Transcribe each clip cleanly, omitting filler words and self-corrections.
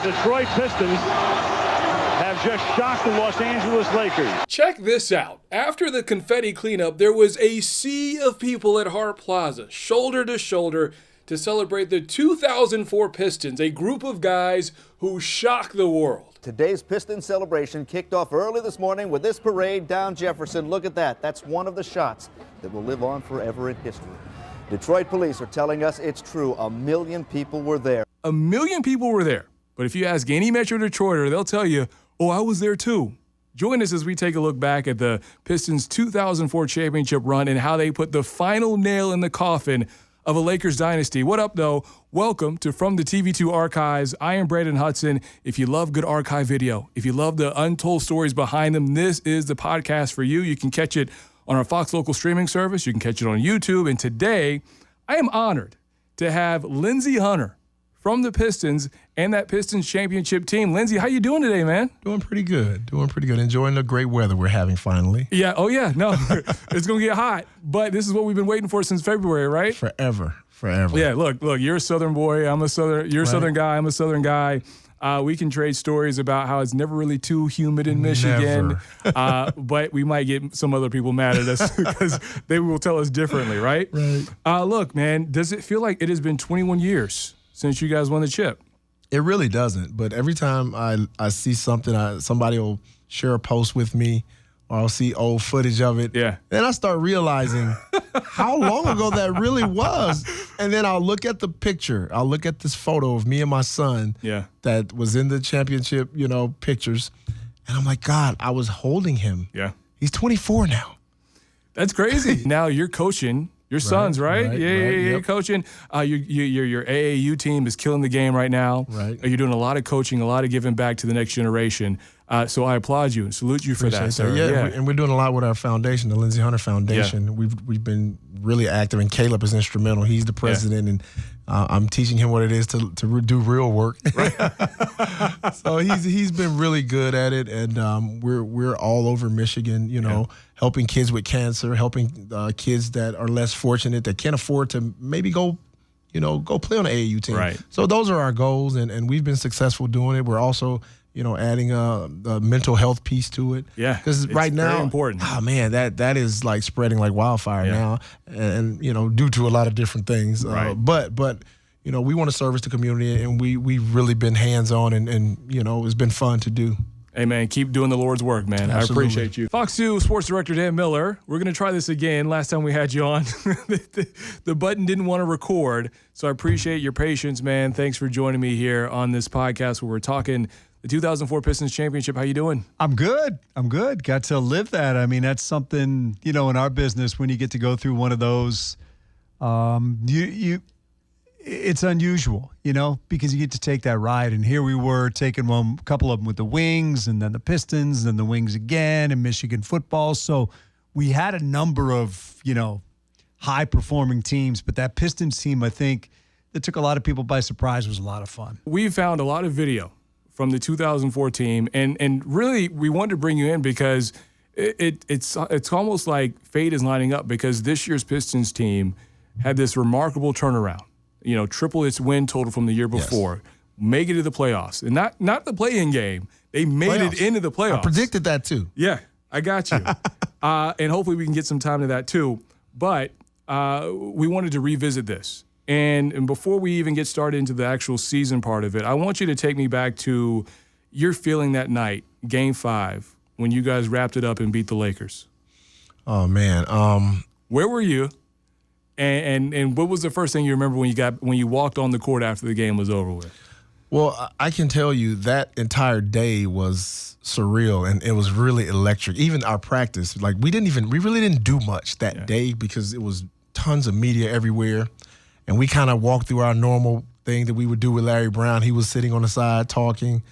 the Detroit Pistons have just shocked the Los Angeles Lakers. Check this out. After the confetti cleanup, there was a sea of people at Hart Plaza, shoulder to shoulder, to celebrate the 2004 Pistons, a group of guys who shocked the world. Today's Pistons celebration kicked off early this morning with this parade down Jefferson. Look at that. That's one of the shots that will live on forever in history. Detroit police are telling us it's true. 1 million people were there. 1 million people were there. But if you ask any Metro Detroiter, they'll tell you, oh, I was there too. Join us as we take a look back at the Pistons' 2004 championship run and how they put the final nail in the coffin of a Lakers dynasty. What up, though? Welcome to From the TV-2 Archives. I am Brandon Hudson. If you love good archive video, if you love the untold stories behind them, this is the podcast for you. You can catch it on our Fox local streaming service. You can catch it on YouTube. And today, I am honored to have Lindsey Hunter from the Pistons and that Pistons championship team. Lindsey, how you doing today, man? Doing pretty good. Enjoying the great weather we're having finally. Yeah. Oh, yeah. No, it's going to get hot. But this is what we've been waiting for since February, right? Forever. Yeah, look, you're a Southern boy. You're a Southern guy. I'm a Southern guy. We can trade stories about how it's never really too humid in Michigan. But we might get some other people mad at us because they will tell us differently, right? Right. Look, man, does it feel like it has been 21 years since you guys won the chip? It really doesn't. But every time I see something, somebody will share a post with me, or I'll see old footage of it. Yeah. Then I start realizing how long ago that really was. And then I'll look at the picture. I'll look at this photo of me and my son that was in the championship, pictures. And I'm like, God, I was holding him. Yeah. He's 24 now. That's crazy. Now you're coaching your sons, right? Yeah, you're coaching. Your AAU team is killing the game right now. Right. You're doing a lot of coaching, a lot of giving back to the next generation. So I applaud you and salute you for that, sir. Yeah, and we're doing a lot with our foundation, the Lindsey Hunter Foundation. Yeah. We've been really active, and Caleb is instrumental. He's the president, and I'm teaching him what it is to do real work. Right. So he's been really good at it, and we're all over Michigan, helping kids with cancer, helping kids that are less fortunate, that can't afford to maybe go play on an AAU team. Right. So those are our goals, and we've been successful doing it. We're also adding the mental health piece to it. Yeah, because right now, very important. Oh man, that is like spreading like wildfire now, and due to a lot of different things. Right. But we want to service the community, and we've really been hands on, and it's been fun to do. Hey, man, keep doing the Lord's work, man. Absolutely. I appreciate you. Fox 2 Sports Director Dan Miller, we're going to try this again. Last time we had you on, the button didn't want to record, so I appreciate your patience, man. Thanks for joining me here on this podcast where we're talking the 2004 Pistons Championship. How you doing? I'm good. Got to live that. I mean, that's something, in our business, when you get to go through one of those, it's unusual, because you get to take that ride. And here we were taking a couple of them with the Wings, and then the Pistons, and then the Wings again, and Michigan football. So we had a number of, high-performing teams. But that Pistons team, I think, that took a lot of people by surprise, was a lot of fun. We found a lot of video from the 2004 team, and really we wanted to bring you in because it's almost like fate is lining up, because this year's Pistons team had this remarkable turnaround. Triple its win total from the year before, make it to the playoffs, and not the play-in game. They made it into the playoffs. I predicted that too. Yeah, I got you. And hopefully we can get some time to that too. But we wanted to revisit this. And before we even get started into the actual season part of it, I want you to take me back to your feeling that night, Game 5, when you guys wrapped it up and beat the Lakers. Oh, man. Where were you? And what was the first thing you remember when you walked on the court after the game was over with? Well, I can tell you that entire day was surreal, and it was really electric. Even our practice, we really didn't do much that day because it was tons of media everywhere. And we kind of walked through our normal thing that we would do with Larry Brown. He was sitting on the side talking,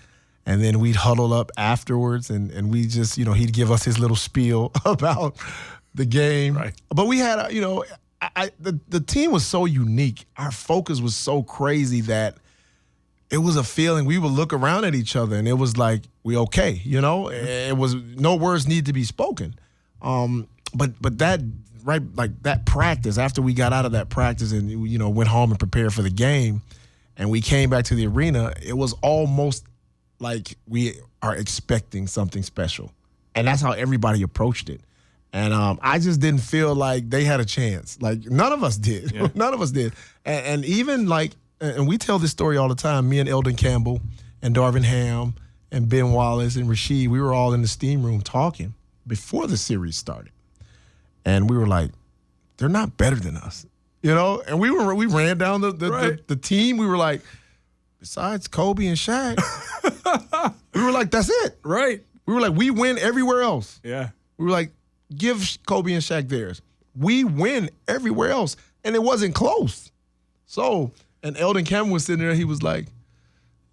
and then we'd huddle up afterwards, and we just, he'd give us his little spiel about the game. Right. But we had, the team was so unique. Our focus was so crazy that it was a feeling. We would look around at each other, and it was like, we okay, It was, no words need to be spoken. But that, right, like that practice, after we got out of that practice and, went home and prepared for the game, and we came back to the arena, it was almost like we are expecting something special. And that's how everybody approached it. And I just didn't feel like they had a chance. Like, none of us did. Yeah. None of us did. And even like, and we tell this story all the time, me and Eldon Campbell and Darvin Ham and Ben Wallace and Rasheed, we were all in the steam room talking before the series started. And we were like, they're not better than us. You know? And we ran down the team. We were like, besides Kobe and Shaq, we were like, that's it. Right. We were like, we win everywhere else. Yeah. We were like, give Kobe and Shaq theirs. We win everywhere else. And it wasn't close. So, and Eldon Campbell was sitting there, he was like,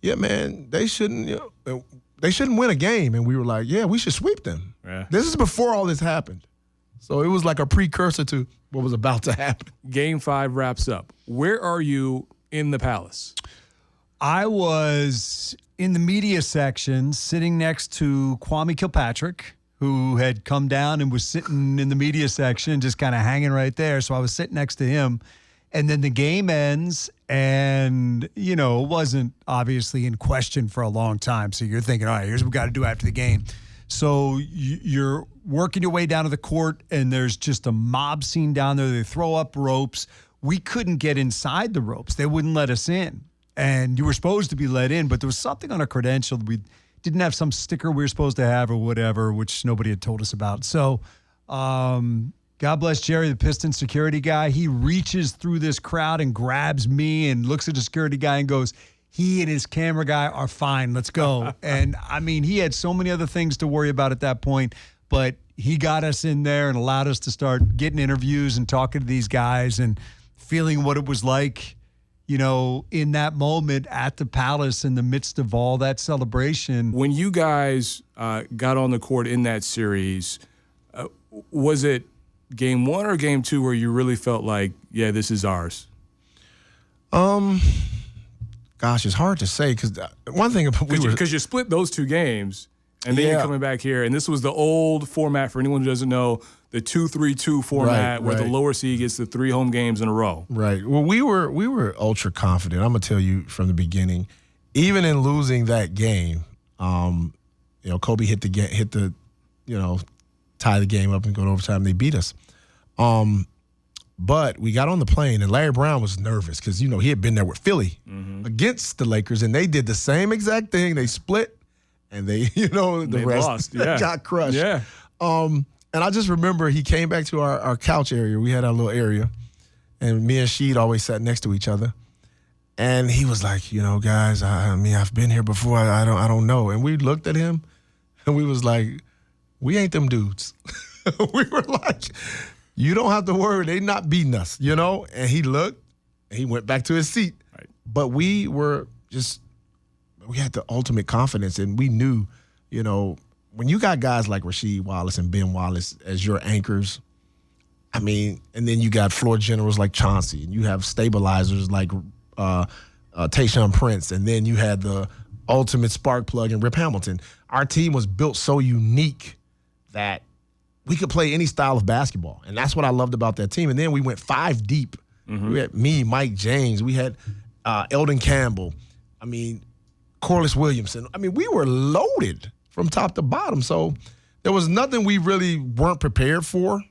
yeah, man, they shouldn't win a game. And we were like, yeah, we should sweep them. Yeah. This is before all this happened. So it was like a precursor to what was about to happen. Game 5 wraps up. Where are you in the Palace? I was in the media section sitting next to Kwame Kilpatrick, who had come down and was sitting in the media section, just kind of hanging right there. So I was sitting next to him. And then the game ends, and, you know, it wasn't obviously in question for a long time. So you're thinking, all right, here's what we got to do after the game. So you're working your way down to the court, and there's just a mob scene down there. They throw up ropes. We couldn't get inside the ropes. They wouldn't let us in. And you were supposed to be let in, but there was something on a credential. We didn't have some sticker we were supposed to have or whatever, which nobody had told us about. So God bless Jerry, the Pistons security guy. He reaches through this crowd and grabs me and looks at the security guy and goes, he and his camera guy are fine. Let's go. And, I mean, he had so many other things to worry about at that point, but he got us in there and allowed us to start getting interviews and talking to these guys and feeling what it was like, you know, in that moment at the Palace in the midst of all that celebration. When you guys got on the court in that series, was it game 1 or game 2 where you really felt like, yeah, this is ours? Gosh, it's hard to say because one thing because you split those 2 games and then you're coming back here, and this was the old format for anyone who doesn't know, the 2-3-2 format where the lower seed gets the 3 home games in a row. Right. Well, we were ultra confident. I'm gonna tell you from the beginning, even in losing that game, you know, Kobe hit the tie the game up and go to overtime. They beat us. But we got on the plane, and Larry Brown was nervous because, you know, he had been there with Philly against the Lakers, and they did the same exact thing. They split, and they rest lost. Yeah. got crushed. Yeah. And I just remember he came back to our couch area. We had our little area, and me and Sheed always sat next to each other. And he was like, you know, guys, I mean, I've been here before. I don't know. And we looked at him, and we was like, we ain't them dudes. We were like, you don't have to worry. They not beating us, you know? And he looked, and he went back to his seat. Right. But we had the ultimate confidence, and we knew, you know, when you got guys like Rasheed Wallace and Ben Wallace as your anchors, I mean, and then you got floor generals like Chauncey, and you have stabilizers like Tayshaun Prince, and then you had the ultimate spark plug in Rip Hamilton. Our team was built so unique that we could play any style of basketball, and that's what I loved about that team. And then we went 5 deep. We had me, Mike James. We had Eldon Campbell. I mean, Corliss Williamson. I mean, we were loaded from top to bottom. So there was nothing we really weren't prepared for.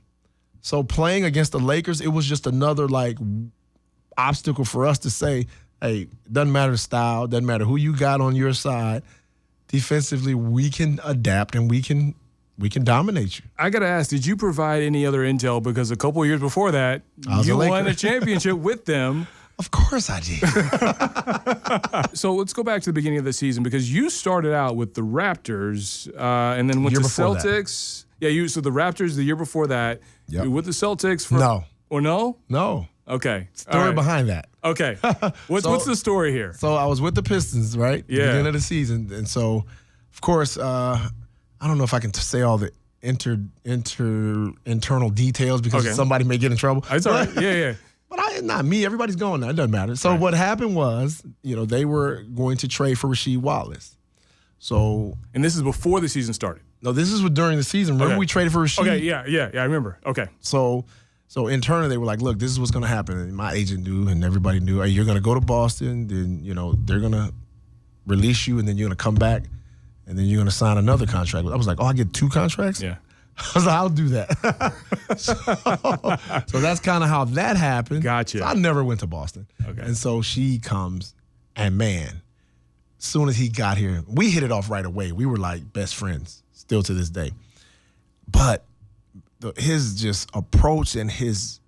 So playing against the Lakers, it was just another, like, obstacle for us to say, hey, doesn't matter the style, doesn't matter who you got on your side. Defensively, we can adapt and we can dominate you. I got to ask, did you provide any other intel? Because a couple of years before that, you won a championship with them. Of course I did. So let's go back to the beginning of the season, because you started out with the Raptors and then went to Celtics. That. Yeah, so the Raptors the year before that. Yep. You were with the Celtics for No. Or no? No. Okay. Story behind that. Okay. What's the story here? So I was with the Pistons, right? Yeah. Beginning of the season. And so, of course, I don't know if I can say all the internal details because somebody may get in trouble. It's all right. Yeah. But not me. Everybody's going now. It doesn't matter. So what happened was, you know, they were going to trade for Rasheed Wallace. So, and this is before the season started. No, this is during the season. Remember we traded for Rasheed? Okay, yeah, I remember. Okay. So So internally, they were like, look, this is what's going to happen. And my agent knew, and everybody knew, hey, you're going to go to Boston, then, they're going to release you, and then you're going to come back, and then you're going to sign another contract. I was like, oh, I get 2 contracts? Yeah. I was like, I'll do that. so that's kind of how that happened. Gotcha. So I never went to Boston. Okay. And so she comes, and man, as soon as he got here, we hit it off right away. We were like best friends still to this day. But his just approach and his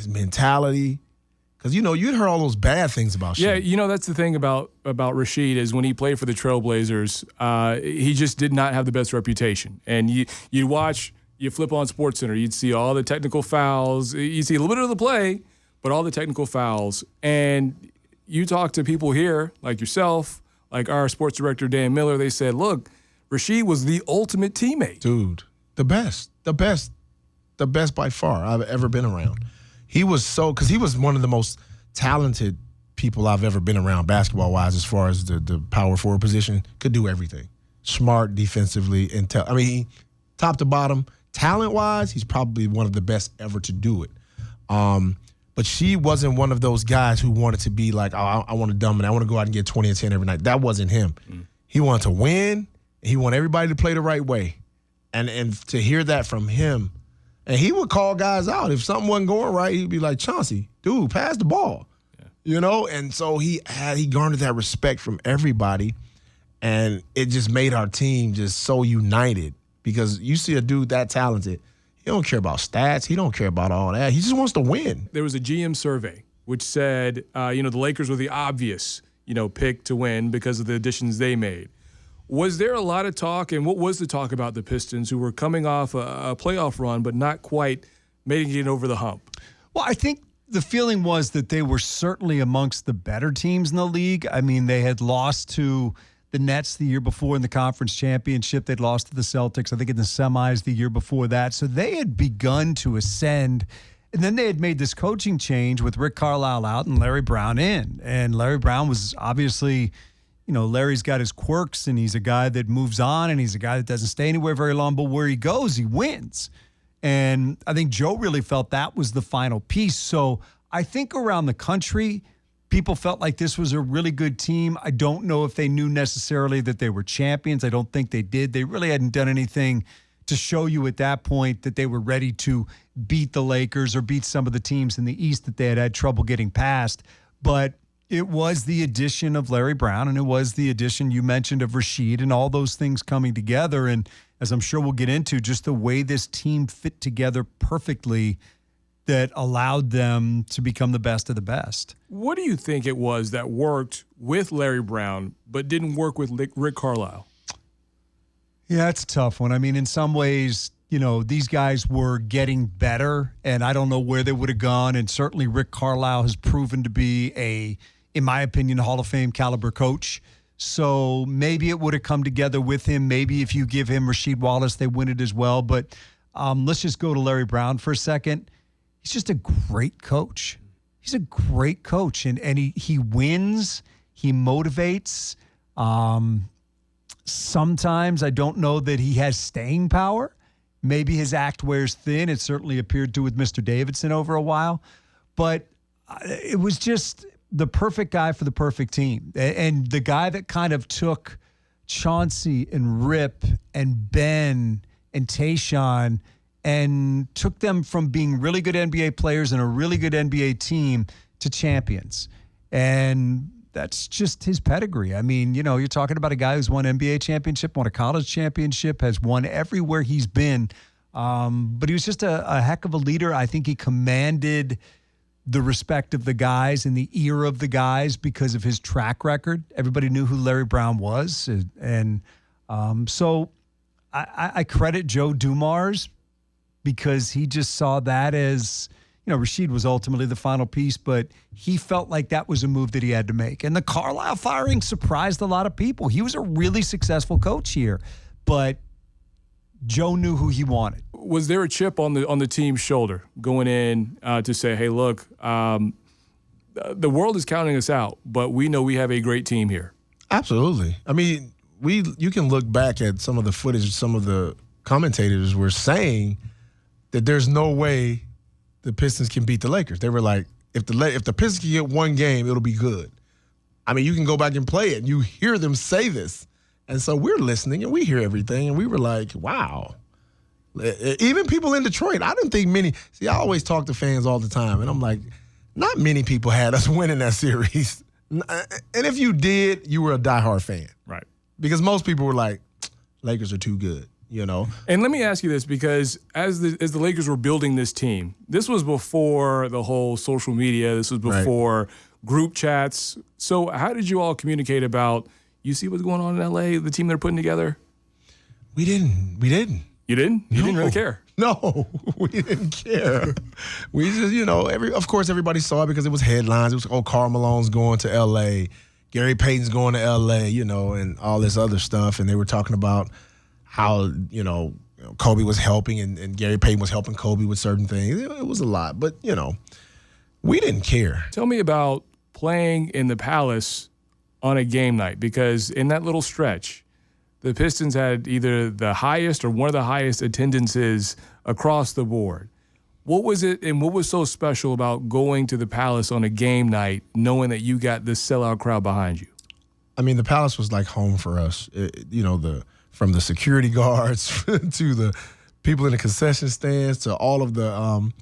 mentality, because you'd heard all those bad things about Sheed. Yeah, that's the thing about Rasheed is when he played for the Trailblazers, he just did not have the best reputation. And you flip on SportsCenter, you'd see all the technical fouls. You'd see a little bit of the play, but all the technical fouls. And you talk to people here, like yourself, like our sports director, Dan Miller, they said, look, Rasheed was the ultimate teammate. Dude, the best by far I've ever been around. He was because he was one of the most talented people I've ever been around basketball-wise as far as the power forward position. Could do everything. Smart defensively. Top to bottom, talent-wise, he's probably one of the best ever to do it. But she wasn't one of those guys who wanted to be like, oh, I want to dominate. I want to go out and get 20 and 10 every night. That wasn't him. He wanted to win. He wanted everybody to play the right way. And to hear that from him, and he would call guys out. If something wasn't going right, he'd be like, Chauncey, dude, pass the ball. Yeah. And so he garnered that respect from everybody, and it just made our team just so united because you see a dude that talented, he don't care about stats. He don't care about all that. He just wants to win. There was a GM survey which said, the Lakers were the obvious, pick to win because of the additions they made. Was there a lot of talk, and what was the talk about the Pistons who were coming off a playoff run but not quite making it over the hump? Well, I think the feeling was that they were certainly amongst the better teams in the league. I mean, they had lost to the Nets the year before in the conference championship. They'd lost to the Celtics, I think, in the semis the year before that. So they had begun to ascend. And then they had made this coaching change with Rick Carlisle out and Larry Brown in. And Larry Brown was obviously... Larry's got his quirks, and he's a guy that moves on, and he's a guy that doesn't stay anywhere very long, but where he goes, he wins. And I think Joe really felt that was the final piece. So I think around the country, people felt like this was a really good team. I don't know if they knew necessarily that they were champions. I don't think they did. They really hadn't done anything to show you at that point that they were ready to beat the Lakers or beat some of the teams in the East that they had trouble getting past. But it was the addition of Larry Brown, and it was the addition you mentioned of Rasheed, and all those things coming together. And as I'm sure we'll get into, just the way this team fit together perfectly that allowed them to become the best of the best. What do you think it was that worked with Larry Brown but didn't work with Rick Carlisle? Yeah, it's a tough one. I mean, in some ways, these guys were getting better, and I don't know where they would have gone. And certainly Rick Carlisle has proven to be in my opinion, Hall of Fame caliber coach. So maybe it would have come together with him. Maybe if you give him Rasheed Wallace, they win it as well. But let's just go to Larry Brown for a second. He's just a great coach. He's a great coach, and he wins. He motivates. Sometimes I don't know that he has staying power. Maybe his act wears thin. It certainly appeared to with Mr. Davidson over a while. But it was just the perfect guy for the perfect team. And the guy that kind of took Chauncey and Rip and Ben and Tayshaun and took them from being really good NBA players and a really good NBA team to champions. And that's just his pedigree. I mean, you're talking about a guy who's won NBA championship, won a college championship, has won everywhere he's been. But he was just a heck of a leader. I think he commanded the respect of the guys and the ear of the guys because of his track record. Everybody knew who Larry Brown was. And so I credit Joe Dumars because he just saw that as, Rasheed was ultimately the final piece, but he felt like that was a move that he had to make. And the Carlisle firing surprised a lot of people. He was a really successful coach here, but Joe knew who he wanted. Was there a chip on the team's shoulder going in to say, hey, look, the world is counting us out, but we know we have a great team here? Absolutely. I mean, you can look back at some of the footage some of the commentators were saying that there's no way the Pistons can beat the Lakers. They were like, if the Pistons can get one game, it'll be good. I mean, you can go back and play it, and you hear them say this. And so we're listening, and we hear everything, and we were like, wow. Even people in Detroit, I didn't think many. See, I always talk to fans all the time, and I'm like, not many people had us winning that series. And if you did, you were a diehard fan. Right. Because most people were like, Lakers are too good, you know? And let me ask you this, because as the Lakers were building this team, this was before the whole social media. This was before group chats. So how did you all communicate about, you see what's going on in L.A., the team they're putting together? We didn't. You didn't? You didn't really care? No, we didn't care. We just, of course, everybody saw it because it was headlines. It was, Karl Malone's going to L.A., Gary Payton's going to L.A., and all this other stuff. And they were talking about how, Kobe was helping and Gary Payton was helping Kobe with certain things. It was a lot. But, we didn't care. Tell me about playing in the Palace on a game night, because in that little stretch, the Pistons had either the highest or one of the highest attendances across the board. What was it and what was so special about going to the Palace on a game night, knowing that you got this sellout crowd behind you? I mean, the Palace was like home for us. From the security guards to the people in the concession stands to all of the,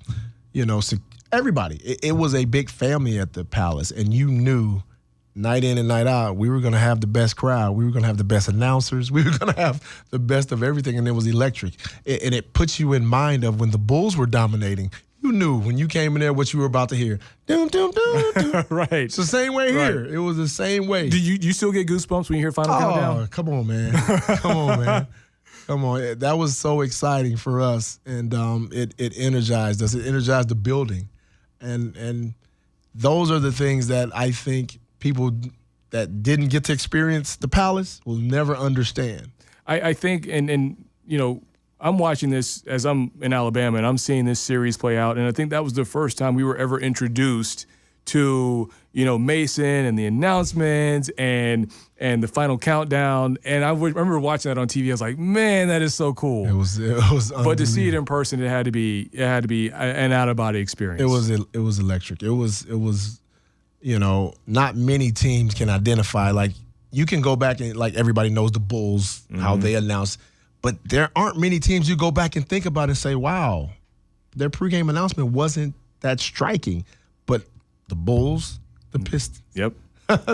everybody. It was a big family at the Palace, and you knew night in and night out, we were going to have the best crowd. We were going to have the best announcers. We were going to have the best of everything, and it was electric. And it puts you in mind of when the Bulls were dominating. You knew when you came in there what you were about to hear. Doom, doom, doom, doom. Right. It's the same way here. It was the same way. Do you still get goosebumps when you hear Final Countdown? Come on, man. Come on, man. Come on. That was so exciting for us, and it energized us. It energized the building. And those are the things that I think people that didn't get to experience the Palace will never understand. I think, and I'm watching this as I'm in Alabama, and I'm seeing this series play out, and I think that was the first time we were ever introduced to, Mason and the announcements and the Final Countdown. And I remember watching that on TV. I was like, man, that is so cool. It was but to see it in person, it had to be an out-of-body experience. It was electric. It was not many teams can identify. Like, you can go back and, like, everybody knows the Bulls, how they announce. But there aren't many teams you go back and think about and say, wow, their pregame announcement wasn't that striking. But the Bulls, the Pistons. Yep.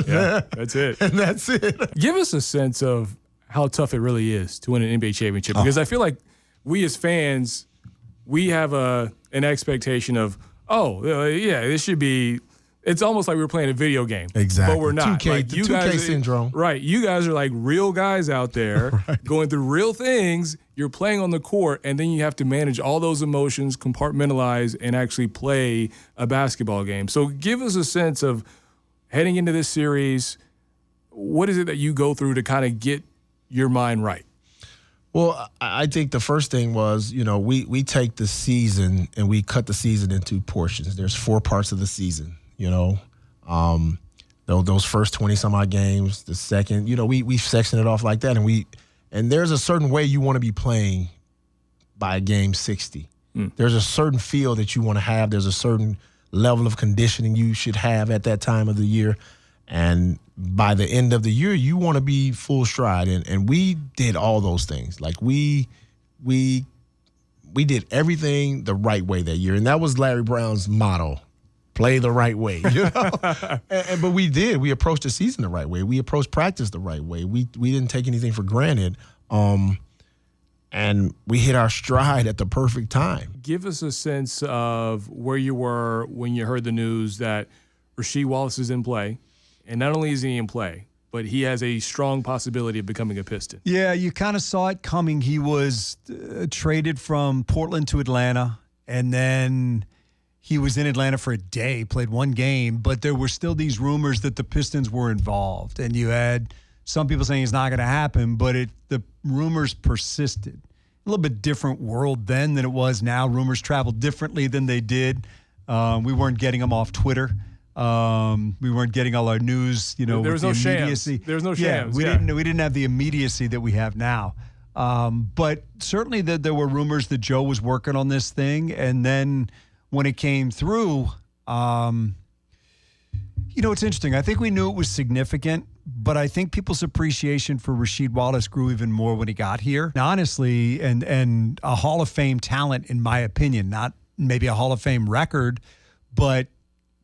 Yeah, that's it. And that's it. Give us a sense of how tough it really is to win an NBA championship. Because I feel like we as fans, we have an expectation of, this should be – it's almost like we were playing a video game. Exactly. But we're not. 2K, like, the 2K syndrome. Right. You guys are like real guys out there going through real things. You're playing on the court, and then you have to manage all those emotions, compartmentalize, and actually play a basketball game. So give us a sense of heading into this series, what is it that you go through to kind of get your mind right? Well, I think the first thing was, we take the season and we cut the season into portions. There's 4 parts of the season. Those first 20 some odd games, the second, we section it off like that, and there's a certain way you want to be playing by game 60. There's a certain feel that you want to have. There's a certain level of conditioning you should have at that time of the year, and by the end of the year, you want to be full stride, and we did all those things. Like we did everything the right way that year, and that was Larry Brown's motto. Play the right way, but we did. We approached the season the right way. We approached practice the right way. We didn't take anything for granted, and we hit our stride at the perfect time. Give us a sense of where you were when you heard the news that Rasheed Wallace is in play, and not only is he in play, but he has a strong possibility of becoming a Piston. Yeah, you kind of saw it coming. He was traded from Portland to Atlanta, and then he was in Atlanta for a day, played 1 game, but there were still these rumors that the Pistons were involved. And you had some people saying it's not going to happen, but the rumors persisted. A little bit different world then than it was now. Rumors traveled differently than they did. We weren't getting them off Twitter. We weren't getting all our news, there was no immediacy. There was no shams. We didn't have the immediacy that we have now. But certainly there were rumors that Joe was working on this thing, and then when it came through, it's interesting. I think we knew it was significant, but I think people's appreciation for Rasheed Wallace grew even more when he got here. And honestly, and a Hall of Fame talent, in my opinion, not maybe a Hall of Fame record, but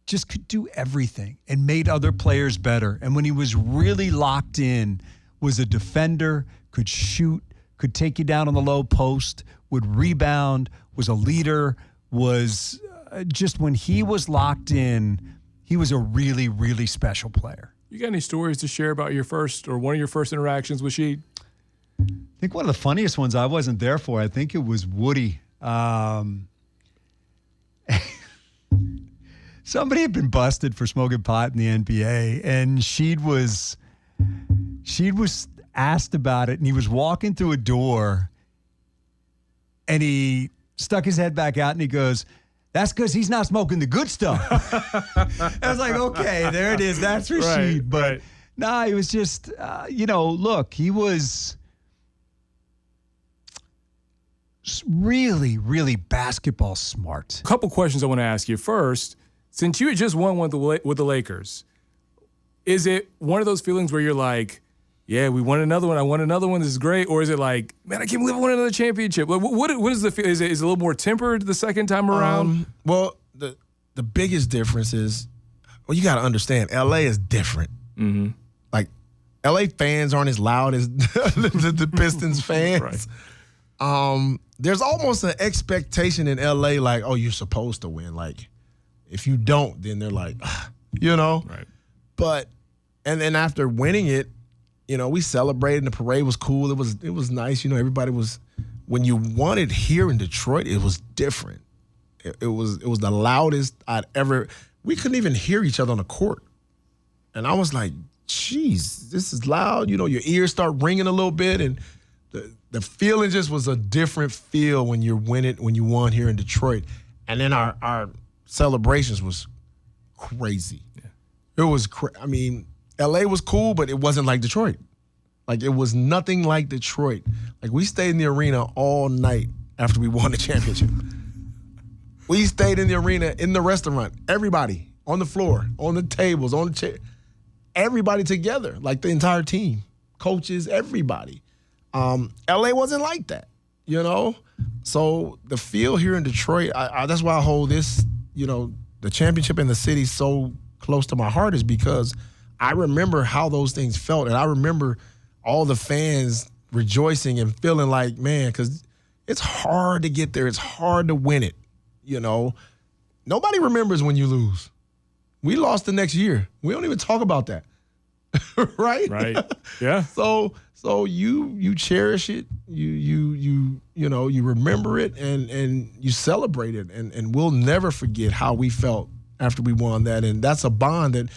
just could do everything and made other players better. And when he was really locked in, was a defender, could shoot, could take you down on the low post, would rebound, was a leader, was just when he was locked in, he was a really, really special player. You got any stories to share about your first or one of your first interactions with Sheed? I think one of the funniest ones I wasn't there for, I think it was Woody. Somebody had been busted for smoking pot in the NBA, and Sheed was asked about it, and he was walking through a door, and he stuck his head back out, and he goes, "That's because he's not smoking the good stuff." I was like, okay, there it is. That's Rasheed. Right, but right. nah, he was just, look, he was really, really basketball smart. A couple questions I want to ask you. First, since you had just won with the Lakers, is it one of those feelings where you're like, yeah, we won another one. I won another one. This is great. Or is it like, man, I can't believe I won another championship? Like, what is the feel? Is it a little more tempered the second time around? Well, the biggest difference is, well, you got to understand, LA is different. Mm-hmm. Like, LA fans aren't as loud as the Pistons fans. Right. There's almost an expectation in LA, like, oh, you're supposed to win. Like, if you don't, then they're like, Right. But, and then after winning it, we celebrated, and the parade was cool. It was nice. Everybody was, when you won it here in Detroit, it was different. It was the loudest I'd ever, we couldn't even hear each other on the court. And I was like, geez, this is loud. Your ears start ringing a little bit, and the feeling just was a different feel when you won here in Detroit. And then our celebrations was crazy. Yeah. It was LA was cool, but it wasn't like Detroit. Like, it was nothing like Detroit. Like, we stayed in the arena all night after we won the championship. We stayed in the arena, in the restaurant, everybody on the floor, on the tables, on the chair, everybody together, like the entire team, coaches, everybody. LA wasn't like that, So the feel here in Detroit, that's why I hold this, the championship in the city so close to my heart, is because I remember how those things felt, and I remember all the fans rejoicing and feeling like, man, because it's hard to get there. It's hard to win it, Nobody remembers when you lose. We lost the next year. We don't even talk about that, right? Right. Yeah. So you cherish it. You remember it, and you celebrate it, and we'll never forget how we felt after we won that. And that's a bond that,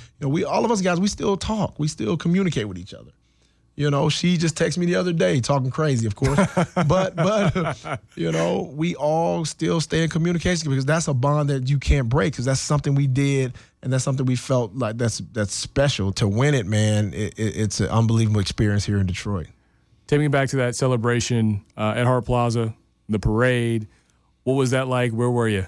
all of us guys, we still talk. We still communicate with each other. She just texted me the other day, talking crazy, of course. but we all still stay in communication, because that's a bond that you can't break, because that's something we did, and that's something we felt like that's special. To win it, man, it's an unbelievable experience here in Detroit. Take me back to that celebration at Hart Plaza, the parade. What was that like? Where were you?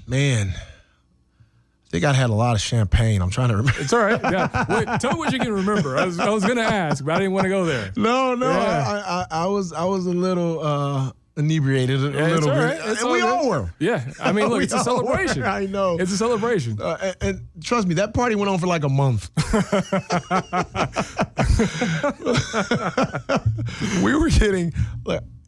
Man, I think I had a lot of champagne. I'm trying to remember. It's all right. Yeah. Wait, tell me what you can remember. I was going to ask, but I didn't want to go there. No. Yeah. I was a little inebriated a little all bit. Right. It's And we all all were. Yeah. I mean, look, it's a celebration. I know. It's a celebration. And trust me, that party went on for like a month. We were getting,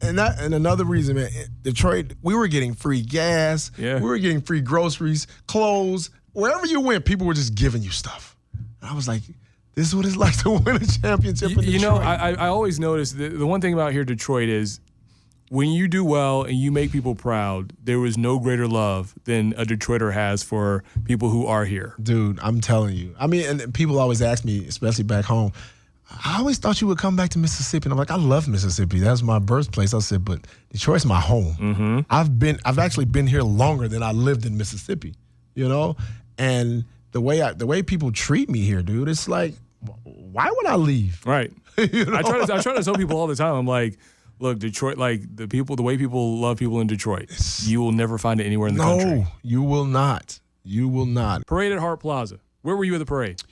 and another reason, man, Detroit, we were getting free gas. Yeah. We were getting free groceries, clothes. Wherever you went, people were just giving you stuff. And I was like, this is what it's like to win a championship in Detroit. I always notice the one thing about here Detroit is, when you do well and you make people proud, there is no greater love than a Detroiter has for people who are here. Dude, I'm telling you. I mean, and people always ask me, especially back home, I always thought you would come back to Mississippi. And I'm like, I love Mississippi. That's my birthplace. I said, but Detroit's my home. Mm-hmm. I've actually been here longer than I lived in Mississippi, And the way people treat me here, dude, it's like, why would I leave? Right. I try to tell people all the time, I'm like, Look, Detroit, like the way people love people in Detroit, you will never find it anywhere in the country. No, you will not. You will not. Parade at Hart Plaza. Where were you at the parade?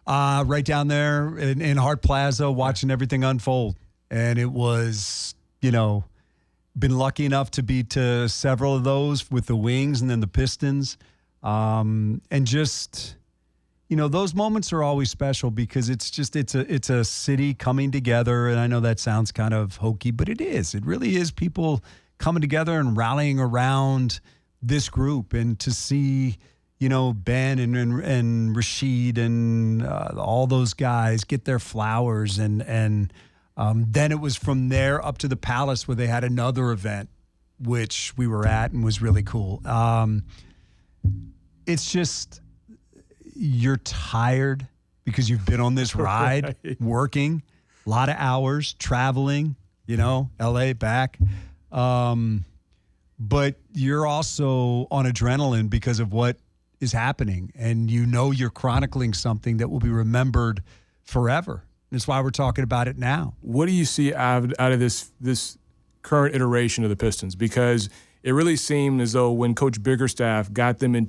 Right down there in Hart Plaza, watching everything unfold. And it was, been lucky enough to be to several of those with the Wings and then the Pistons. And just, those moments are always special because it's a city coming together. And I know that sounds kind of hokey, but it is. It really is people coming together and rallying around this group. And to see, Ben and Rashid and all those guys get their flowers. And then it was from there up to the Palace where they had another event, which we were at and was really cool. It's just, you're tired because you've been on this ride, right. Working, a lot of hours, traveling, LA back. But you're also on adrenaline because of what is happening. And you're chronicling something that will be remembered forever. That's why we're talking about it now. What do you see out of this current iteration of the Pistons? Because it really seemed as though when Coach Bickerstaff got them in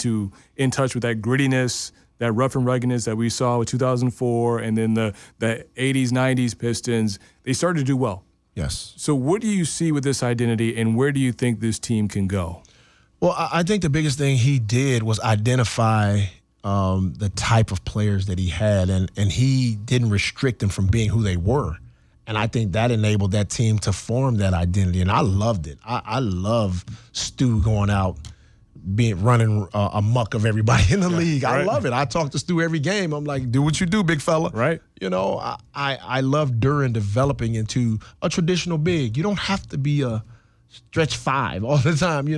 touch with that grittiness, that rough and ruggedness that we saw with 2004 and then the 80s, 90s Pistons, they started to do well. Yes. So what do you see with this identity, and where do you think this team can go? Well, I think the biggest thing he did was identify the type of players that he had, and he didn't restrict them from being who they were. And I think that enabled that team to form that identity, and I loved it. I love Stu going out, running amok of everybody in the league. Right. I love it. I talk to Stu every game. I'm like, do what you do, big fella. Right. I love Duren developing into a traditional big. You don't have to be a stretch five all the time,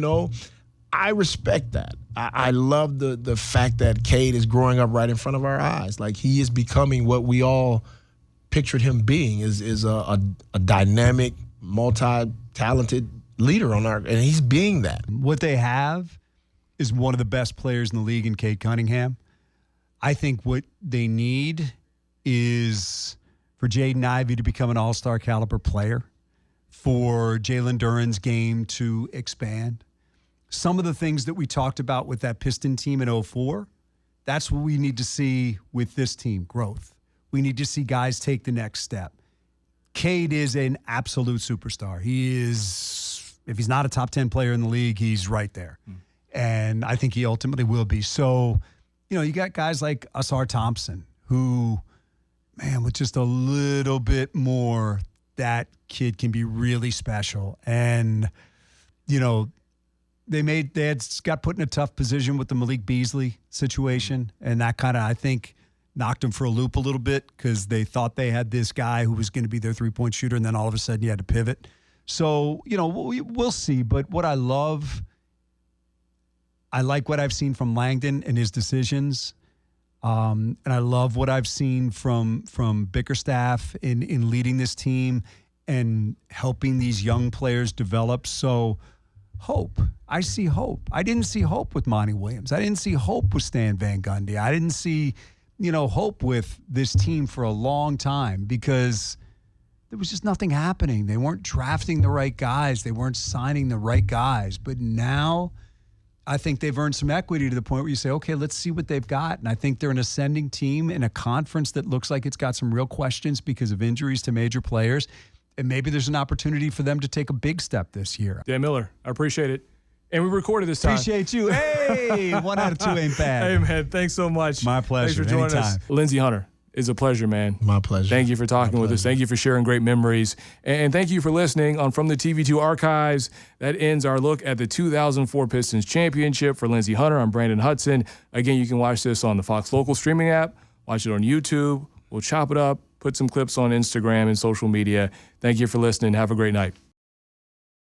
I respect that. I love the fact that Cade is growing up right in front of our eyes. Like, he is becoming what we all pictured him being, is a dynamic, multi-talented leader and he's being that. What they have is one of the best players in the league in Cade Cunningham. I think what they need is for Jaden Ivey to become an all-star caliber player, for Jalen Duren's game to expand. Some of the things that we talked about with that Piston team in 2004, that's what we need to see with this team, growth. We need to see guys take the next step. Cade is an absolute superstar. He is, if he's not a top 10 player in the league, he's right there. And I think he ultimately will be. So, you got guys like Asar Thompson, who, man, with just a little bit more, that kid can be really special. And, they had got put in a tough position with the Malik Beasley situation, and that kind of, I think, knocked them for a loop a little bit because they thought they had this guy who was going to be their three-point shooter, and then all of a sudden you had to pivot. So, we'll see. But what I like what I've seen from Langdon and his decisions, and I love what I've seen from Bickerstaff in leading this team and helping these young players develop. So, hope. I see hope. I didn't see hope with Monty Williams. I didn't see hope with Stan Van Gundy. I didn't see, hope with this team for a long time because there was just nothing happening. They weren't drafting the right guys. They weren't signing the right guys. But now I think they've earned some equity to the point where you say, okay, let's see what they've got. And I think they're an ascending team in a conference that looks like it's got some real questions because of injuries to major players. And maybe there's an opportunity for them to take a big step this year. Dan Miller, I appreciate it. And we recorded this time. Appreciate you. Hey, 1 out of 2 ain't bad. Hey, man, thanks so much. My pleasure. Thanks for joining Anytime. us. Lindsey Hunter, it's a pleasure, man. My pleasure. Thank you for talking with us. Thank you for sharing great memories. And thank you for listening on From the TV-2 Archives. That ends our look at the 2004 Pistons Championship. For Lindsey Hunter, I'm Brandon Hudson. Again, you can watch this on the Fox Local streaming app. Watch it on YouTube. We'll chop it up, put some clips on Instagram and social media. Thank you for listening. Have a great night.